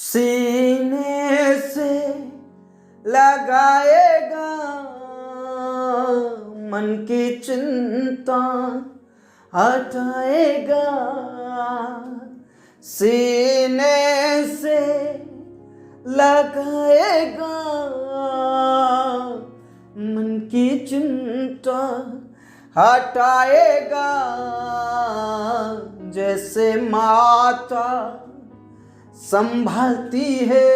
सीने से लगाएगा मन की चिंता हटाएगा, सीने से लगाएगा मन की चिंता हटाएगा। जैसे माता संभालती है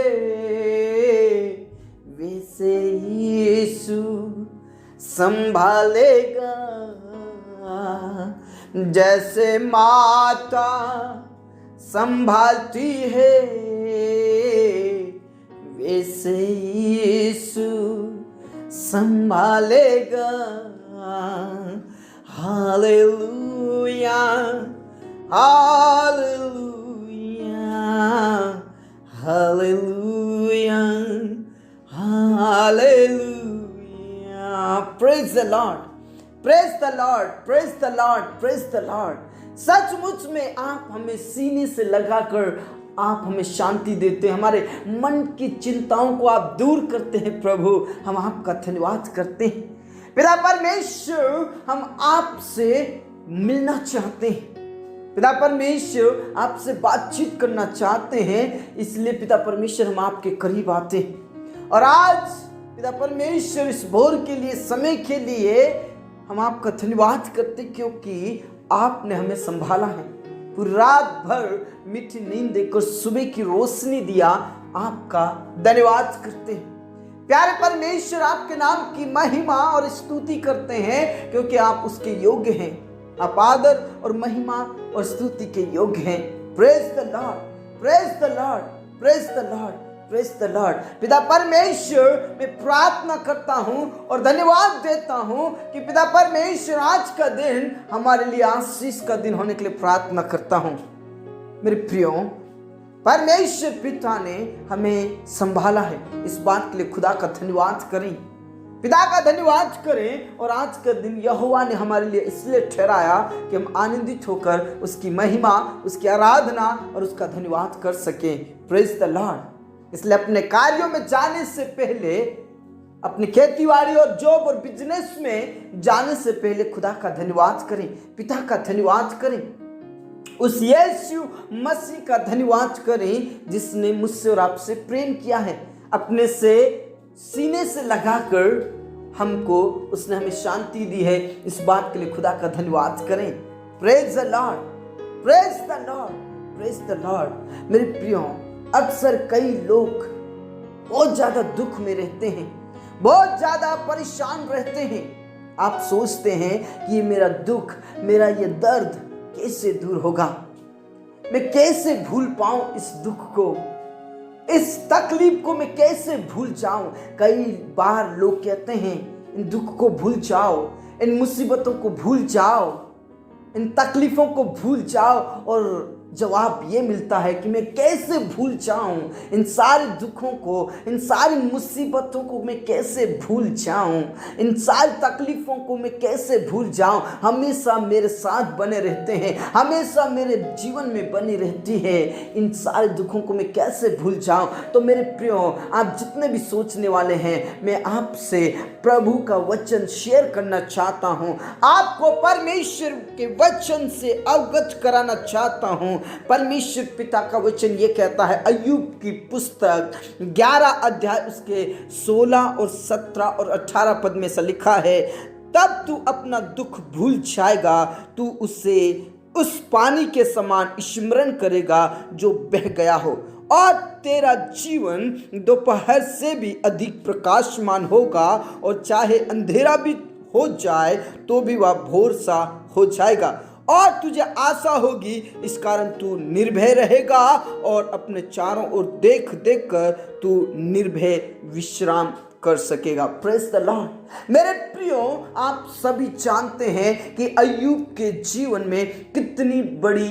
वैसे यीशु संभालेगा। जैसे माता संभालती है वैसे यीशु संभालेगा। Hallelujah hallelujah hallelujah hallelujah. Praise the Lord, praise the Lord, praise the Lord, praise the Lord. सचमुच में आप हमें सीने से लगाकर आप हमें शांति देते हैं, हमारे मन की चिंताओं को आप दूर करते हैं। प्रभु हम आपका धन्यवाद करते हैं। पिता परमेश्वर हम आपसे मिलना चाहते हैं, पिता परमेश्वर आपसे बातचीत करना चाहते हैं, इसलिए पिता परमेश्वर हम आपके करीब आते हैं। और आज पिता परमेश्वर इस भोर के लिए, समय के लिए हम आपका धन्यवाद करते, क्योंकि आपने हमें संभाला है। पूरी रात भर मीठी नींद देकर सुबह की रोशनी दिया, आपका धन्यवाद करते हैं। प्यारे परमेश्वर आपके नाम की महिमा और स्तुति करते हैं, क्योंकि आप उसके योग्य हैं। आप आदर और महिमा और स्तुति के योग्य हैं। Praise the Lord, praise the Lord, praise the Lord, praise the Lord. पिता परमेश्वर मैं प्रार्थना करता हूं और धन्यवाद देता हूं कि पिता परमेश्वर आज का दिन हमारे लिए आशीष का दिन होने के लिए प्रार्थना करता हूं। मेरे प्रियो, परमेश्वर पिता ने हमें संभाला है, इस बात के लिए खुदा का धन्यवाद करें, पिता का धन्यवाद करें। और आज का दिन यहोवा ने हमारे लिए इसलिए ठहराया कि हम आनंदित होकर उसकी महिमा, उसकी आराधना और उसका धन्यवाद कर सकें। Praise the Lord. इसलिए अपने कार्यों में जाने से पहले, अपनी खेतीबाड़ी और जॉब और बिजनेस में जाने से पहले खुदा का धन्यवाद करें, पिता का धन्यवाद करें, उस यीशु मसीह का धन्यवाद करें जिसने मुझसे और आपसे प्रेम किया है। अपने से सीने से लगाकर हमको उसने हमें शांति दी है, इस बात के लिए खुदा का धन्यवाद करें। Praise the Lord, praise the Lord, praise the Lord. मेरे प्रियो, अक्सर कई लोग बहुत ज्यादा दुख में रहते हैं, बहुत ज्यादा परेशान रहते हैं। आप सोचते हैं कि ये मेरा दुख, मेरा ये दर्द कैसे दूर होगा, मैं कैसे भूल पाऊं इस दुख को, इस तकलीफ को मैं कैसे भूल जाऊं। कई बार लोग कहते हैं इन दुख को भूल जाओ, इन मुसीबतों को भूल जाओ, इन तकलीफों को भूल जाओ, और जवाब ये मिलता है कि मैं कैसे भूल जाऊं इन सारे दुखों को, इन सारी मुसीबतों को मैं कैसे भूल जाऊं, इन सारी तकलीफों को मैं कैसे भूल जाऊं। हमेशा मेरे साथ बने रहते हैं, हमेशा मेरे जीवन में बनी रहती है, इन सारे दुखों को मैं कैसे भूल जाऊं। तो मेरे प्रियो, आप जितने भी सोचने वाले हैं, मैं आपसे प्रभु का वचन शेयर करना चाहता हूं, आपको परमेश्वर के वचन से अवगत कराना चाहता हूं। परमेश्वर पिता का वचन ये कहता है, अय्यूब की पुस्तक 11 अध्याय उसके 16 और 17 और 18 पद में से लिखा है, तब तू अपना दुख भूल जाएगा, तू उसे उस पानी के समान स्मरण करेगा जो बह गया हो, और तेरा जीवन दोपहर से भी अधिक प्रकाशमान होगा, और चाहे अंधेरा भी हो जाए तो भी वह भोर सा हो जाएगा, और तुझे आशा होगी, इस कारण तू निर्भय रहेगा और अपने चारों ओर देख देख कर तू निर्भय विश्राम कर सकेगा। Praise the Lord. मेरे प्रियो, आप सभी जानते हैं कि अय्यूब के जीवन में कितनी बड़ी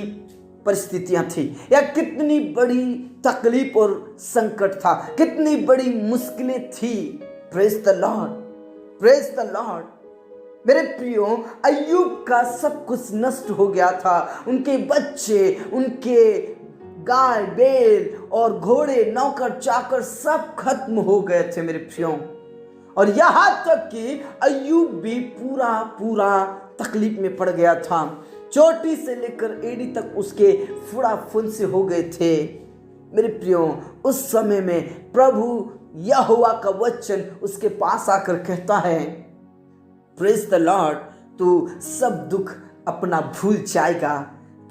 परिस्थितियां थी, या कितनी बड़ी तकलीफ और संकट था, कितनी बड़ी मुश्किलें थी। Praise the Lord, praise the Lord. मेरे प्रियो, अय्यूब का सब कुछ नष्ट हो गया था। उनके बच्चे, उनके गाय बैल और घोड़े, नौकर चाकर सब खत्म हो गए थे मेरे प्रियो। और यहां तक कि अय्यूब भी पूरा तकलीफ में पड़ गया था। चोटी से लेकर एड़ी तक उसके फुड़ा फुंसे हो गए थे मेरे प्रियो। उस समय में प्रभु यहोवा का वचन उसके पास आकर कहता है, प्रेज द लॉर्ड, तू सब दुख अपना भूल जाएगा।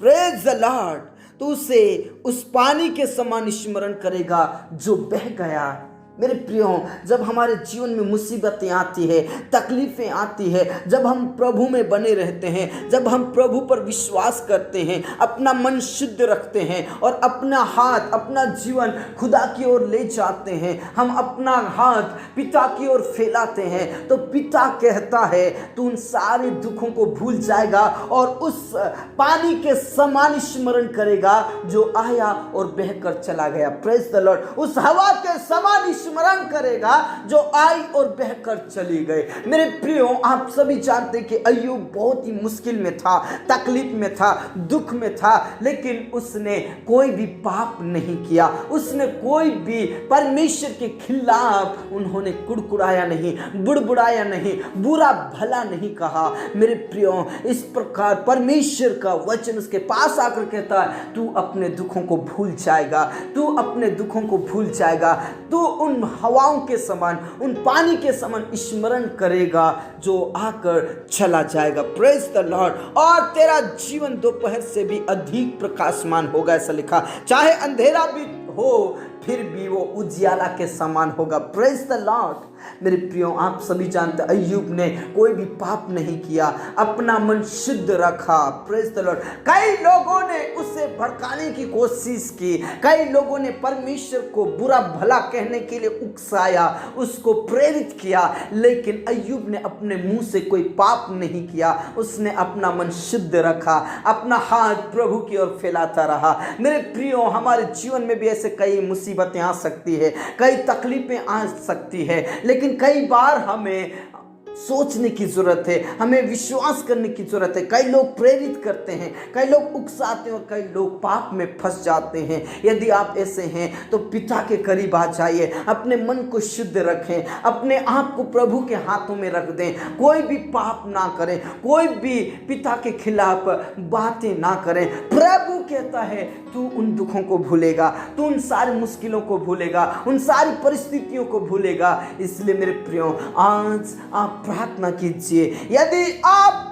प्रेज द लॉर्ड, तू उसे उस पानी के समान स्मरण करेगा जो बह गया। मेरे प्रियो, जब हमारे जीवन में मुसीबतें आती है, तकलीफें आती है, जब हम प्रभु में बने रहते हैं, जब हम प्रभु पर विश्वास करते हैं, अपना मन शुद्ध रखते हैं और अपना हाथ, अपना जीवन खुदा की ओर ले जाते हैं, हम अपना हाथ पिता की ओर फैलाते हैं, तो पिता कहता है तू उन सारे दुखों को भूल जाएगा और उस पानी के समान स्मरण करेगा जो आया और बहकर चला गया। Praise the Lord. उस हवा के समान स्मरण करेगा जो आई और बहकर चली गई। मेरे प्रियो, आप सभी जानते हैं कि अय्यूब बहुत ही मुश्किल में था, तकलीफ में था, दुख में था, लेकिन उसने कोई भी पाप नहीं किया। उसने कोई भी परमेश्वर के खिलाफ उन्होंने कुड़कुड़ाया नहीं, बुड़बुड़ाया नहीं, बुरा भला नहीं कहा। मेरे प्रियो, इस प्रकार परमेश्वर का वचन उसके पास आकर कहता है तू अपने दुखों को भूल जाएगा, तू अपने दुखों को भूल जाएगा, तू उन हवाओं के समान, उन पानी के समान स्मरण करेगा जो आकर चला जाएगा। Praise the Lord. और तेरा जीवन दोपहर से भी अधिक प्रकाशमान होगा, ऐसा लिखा। चाहे अंधेरा भी हो फिर भी वो उजियाला के समान होगा। Praise the Lord. मेरे प्रियो, आप सभी जानते हैं अय्यूब ने कोई भी पाप नहीं किया, अपना मन शुद्ध रखा। Praise the Lord. कई लोगों ने उसे भड़काने की कोशिश की, कई लोगों ने परमेश्वर को बुरा भला कहने के लिए उकसाया, उसको प्रेरित किया, लेकिन अय्यूब ने अपने मुंह से कोई पाप नहीं किया। उसने अपना मन शुद्ध रखा, अपना हाथ प्रभु की ओर फैलाता रहा। मेरे प्रियो, हमारे जीवन में भी ऐसे कई मुसीबतें आ सकती है, कई तकलीफें आ सकती है, लेकिन कई बार हमें सोचने की जरूरत है, हमें विश्वास करने की जरूरत है। कई लोग प्रेरित करते हैं, कई लोग उकसाते हैं और कई लोग पाप में फंस जाते हैं। यदि आप ऐसे हैं तो पिता के करीब आ जाइए, अपने मन को शुद्ध रखें, अपने आप को प्रभु के हाथों में रख दें, कोई भी पाप ना करें, कोई भी पिता के खिलाफ बातें ना करें। प्रभु कहता है तू उन दुखों को भूलेगा, तू उन सारी मुश्किलों को भूलेगा, उन सारी परिस्थितियों को भूलेगा। इसलिए मेरे प्रियो, आज आप प्रार्थना कीजिए। यदि आप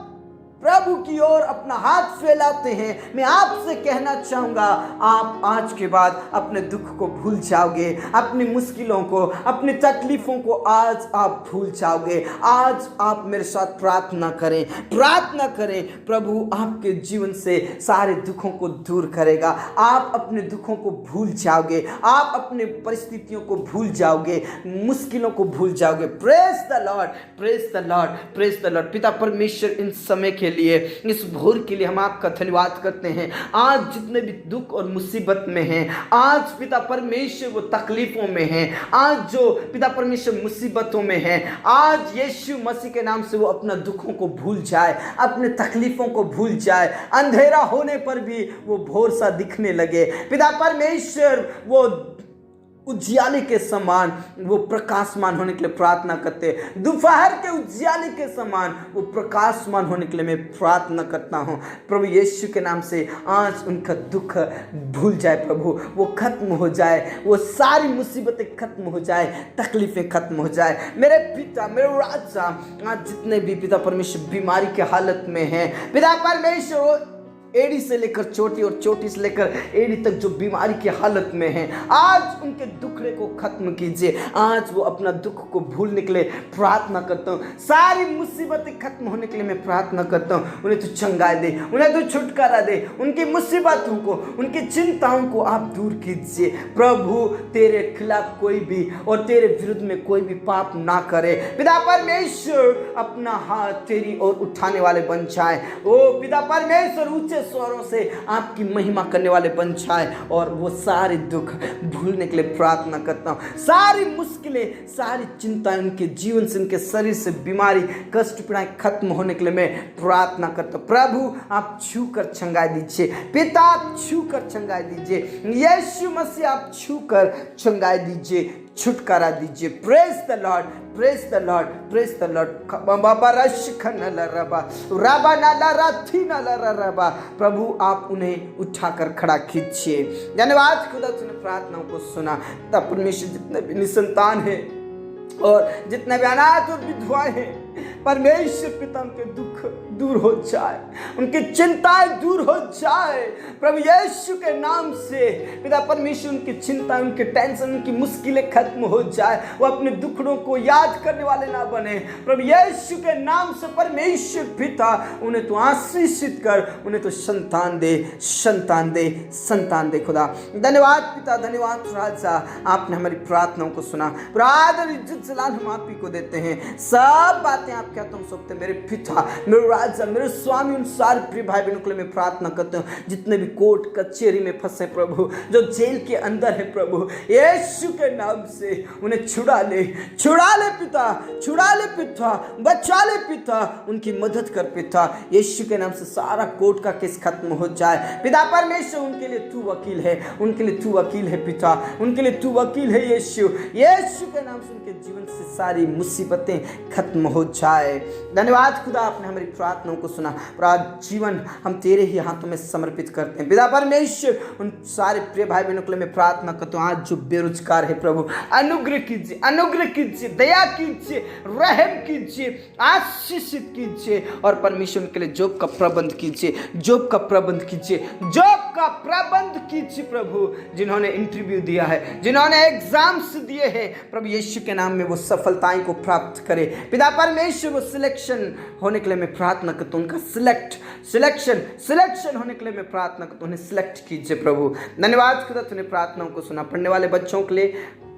प्रभु की ओर अपना हाथ फैलाते हैं, मैं आपसे कहना चाहूंगा आप आज के बाद अपने दुख को भूल जाओगे, अपनी मुश्किलों को, अपनी तकलीफों को आज आप भूल जाओगे। आज आप मेरे साथ प्रार्थना करें, प्रार्थना करें। प्रभु आपके जीवन से सारे दुखों को दूर करेगा। आप अपने दुखों को भूल जाओगे, आप अपने परिस्थितियों को भूल जाओगे, मुश्किलों को भूल जाओगे। Praise the Lord, praise the Lord, praise the Lord. पिता परमेश्वर, इन समय के लिए, इस भोर के लिए हम आपका धन्यवाद करते हैं। आज जितने भी दुख और मुसीबत में हैं, आज पिता परमेश्वर वो तकलीफों में हैं, आज जो पिता परमेश्वर मुसीबतों में हैं, आज यीशु मसीह के नाम से वो अपना दुखों को भूल जाए, अपने तकलीफों को भूल जाए। अंधेरा होने पर भी वो भोर सा दिखने लगे। पिता परमेश्वर वो उजियाले के समान वो प्रकाशमान होने के लिए प्रार्थना करते हैं। दोपहर के उजियाले के समान वो प्रकाशमान होने के लिए मैं प्रार्थना करता हूँ। प्रभु यीशु के नाम से आज उनका दुख भूल जाए, प्रभु वो खत्म हो जाए, वो सारी मुसीबतें खत्म हो जाए, तकलीफें खत्म हो जाए। मेरे पिता, मेरे राजा, आज जितने भी पिता परमेश्वर बीमारी के हालत में हैं, पिता परमेश्वर एड़ी से लेकर चोटी और चोटी से लेकर एड़ी तक जो बीमारी की हालत में हैं, आज उनके दुख दुखड़े को खत्म कीजिए। आज वो अपना दुख को भूलने के लिए प्रार्थना करता हूँ। सारी मुसीबतें खत्म होने के लिए मैं प्रार्थना करता हूँ। उन्हें तू चंगाई दे, उन्हें तू छुटकारा दे, उनकी मुसीबतों को, उनकी चिंताओं को आप दूर कीजिए। प्रभु तेरे खिलाफ कोई भी और तेरे विरुद्ध में कोई भी पाप ना करे। पिता परमेश्वर अपना हाथ तेरी ओर उठाने वाले बन जाए। ओ पिता परमेश्वर ऊंचे स्वरों से आपकी महिमा करने वाले बन जाए और वो सारे दुख भूलने के लिए प्रार्थना करता हूँ। सारी मुश्किलें, सारी चिंताएं उनके जीवन से, उनके शरीर से बीमारी, कष्ट, पीड़ाएं खत्म होने के लिए मैं प्रार्थना करता हूँ। प्रभु आप छू कर चंगाई दीजिए। पिता आप छू कर चंगाई दीजिए। यीशु मसीह आप छू कर चंगाई दीजिए, छुटकारा दीजिए। Praise the Lord, praise the Lord, praise the Lord. Baba rush खनला रबा रबा नाला राथी नाला रबा। प्रभु आप उन्हें उठाकर खड़ा कीजिए। धन्यवाद खुदा, तूने प्रार्थनाओं को सुना। तब परमेश्वर जितने भी निसंतान हैं और जितने भी अनाथ और विधवाएं हैं, परमेश्वर पिता उनके दुख दूर हो जाए, उनकी चिंताएं दूर हो जाए। प्रभु यीशु के नाम से पिता परमेश्वर उनकी चिंता, उनके टेंशन, उनकी मुश्किलें खत्म हो जाए। वो अपने दुखड़ों को याद करने वाले ना बने। प्रभु यीशु के नाम से परमेश्वर पिता उन्हें तो आशीषित कर, उन्हें तो संतान दे, संतान दे, संतान दे। खुदा धन्यवाद पिता, धन्यवाद राजा, आपने हमारी प्रार्थनाओं को सुना। आदर इज्जत जलाल हम आप ही को देते हैं। सब बातें आप क्या तुम सौंपते मेरे पिता, मेरे राजा, मेरे स्वामी। उन सारे प्रिय भाई बहनों के लिए मैं प्रार्थना करता हूँ जितने भी कोर्ट कचहरी में फंसे प्रभु, जो जेल के अंदर है प्रभु, यीशु के नाम से उन्हें छुड़ा ले, छुड़ा ले पिता, छुड़ा ले पिता, बचा ले पिता, उनकी मदद कर पिता। यीशु के नाम से सारा कोर्ट का केस खत्म हो जाए। पिता परमेश्वर उनके लिए तू वकील है, उनके लिए तू वकील है पिता, उनके लिए तू वकील है यीशु। यीशु के नाम से उनके जीवन से सारी मुसीबतें खत्म हो जाए। धन्यवाद खुदा, आपने हमारी प्रार्थनाओं को सुना। और आज जीवन हम तेरे ही हाथों में समर्पित करते हैं। पिता परमेश्वर उन सारे प्रिय भाई बहनों के लिए मैं प्रार्थना करता हूँ। आज जो बेरोजगार है प्रभु, अनुग्रह कीजिए, अनुग्रह कीजिए, दया कीजिए, रहम कीजिए, आशीषित कीजिए। और परमेश्वर के लिए जॉब का प्रबंध कीजिए, जॉब का प्रबंध कीजिए, जॉब का प्रबंध कीजिए प्रभु। जिन्होंने इंटरव्यू दिया है, जिन्होंने एग्जाम्स दिए हैं, प्रभु यीशु के नाम में वो सफलताएं को प्राप्त करे। पिता परमेश्वर वो सिलेक्शन होने के लिए मैं प्रार्थना करता हूँ। उनका सिलेक्शन होने के लिए मैं प्रार्थना करता हूँ। उन्हें सिलेक्ट कीजिए प्रभु। धन्यवाद खुदा, तूने प्रार्थनाओं को सुना। पढ़ने वाले बच्चों के लिए,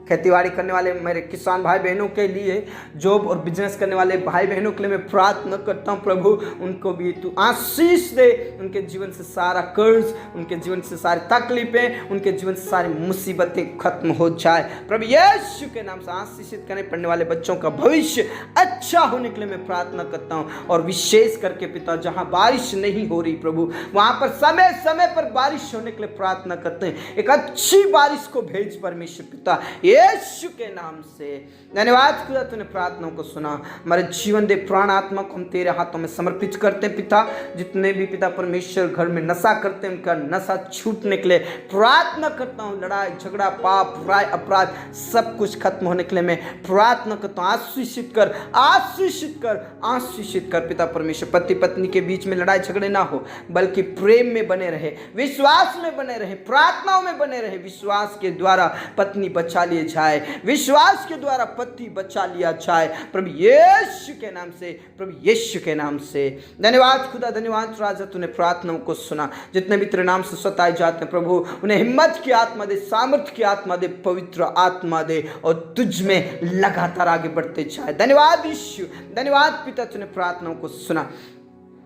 खेतीबाड़ी करने वाले मेरे किसान भाई बहनों के लिए, जॉब और बिजनेस करने वाले भाई बहनों के लिए मैं प्रार्थना करता हूँ प्रभु। उनको भी तू आशीष दे। उनके जीवन से सारा कर्ज, उनके जीवन से सारी तकलीफें, उनके जीवन से सारी मुसीबतें खत्म हो जाए प्रभु यीशु के नाम से। आशीषित करें। पढ़ने वाले बच्चों का भविष्य अच्छा होने के लिए मैं प्रार्थना करता हूँ। और विशेष करके पिता, जहाँ बारिश नहीं हो रही प्रभु, वहाँ पर समय समय पर बारिश होने के लिए प्रार्थना करते हैं। एक अच्छी बारिश को भेज परमेश्वर पिता, यीशु के नाम से। धन्यवाद खुदा, तूने प्रार्थनाओं को सुना। हमारे जीवन दे, प्राण आत्मा को हम तेरे हाथों में समर्पित करते हैं पिता। जितने भी पिता परमेश्वर घर में नशा करते हैं, उनका नशा छूटने के लिए प्रार्थना करता हूँ। लड़ाई झगड़ा, पाप, राय, अपराध सब कुछ खत्म होने के लिए मैं प्रार्थना करता हूँ। आशीषित कर, आशीषित कर, आशीषित कर पिता परमेश्वर। पति पत्नी के बीच में लड़ाई झगड़े ना हो, बल्कि प्रेम में बने रहे, विश्वास में बने रहे, प्रार्थनाओं में बने रहे। विश्वास के द्वारा पत्नी बचा लिए जाए, विश्वास के द्वारा पति बचा लिया जाए प्रभु यीशु के नाम से, प्रभु यीशु के नाम से। धन्यवाद खुदा, धन्यवाद राजा, तूने प्रार्थनाओं को सुना। जितने भी तेरे नाम से सताए जाते हैं प्रभु, उन्हें हिम्मत की आत्मा दे, सामर्थ्य की आत्मा दे, पवित्र आत्मा दे और तुझ में लगातार आगे बढ़ते जाए। धन्यवाद यीशु, धन्यवाद पिता, तूने प्रार्थनाओं को सुना।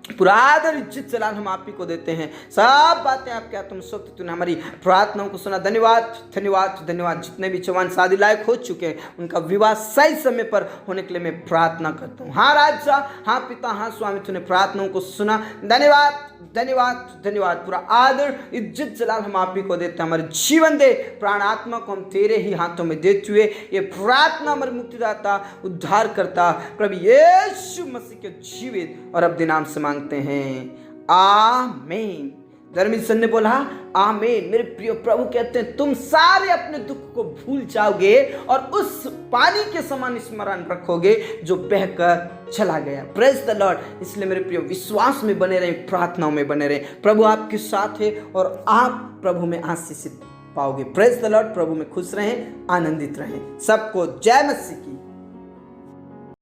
पूरा आदर इज्जत जलाल हम आप ही को देते हैं। सब बातें आप क्या तुम सब, तूने हमारी प्रार्थनाओं को सुना। धन्यवाद, धन्यवाद, धन्यवाद। जितने भी जवान शादी लायक हो चुके हैं, उनका विवाह सही समय पर होने के लिए मैं प्रार्थना करता हूँ। हाँ राजा, हाँ पिता, हाँ स्वामी, तूने प्रार्थनाओं को सुना। धन्यवाद, धन्यवाद, धन्यवाद। पूरा आदर इज्जत जलाल हम आप ही को देते हैं। हमारे जीवन दे, प्राण आत्मा को हम तेरे ही हाथों में देते हुए ये प्रार्थना हमारे मुक्तिदाता, उद्धार करता प्रभु यीशु मसीह के जीवित और अब नाम से मांगते हैं, आमीन। धर्मी सन ने बोला आमीन। मेरे प्रिय प्रभु कहते हैं, तुम सारे अपने दुख को भूल जाओगे और उस पानी के समान स्मरण रखोगे जो बहकर चला गया। Praise the Lord. इसलिए मेरे प्रिय, विश्वास में बने रहे, प्रार्थनाओं में बने रहे। प्रभु आपके साथ है और आप प्रभु में आशीषित पाओगे। Praise the Lord. प्रभु में खुश रहें, आनंदित रहें। सबको जय मसीह की।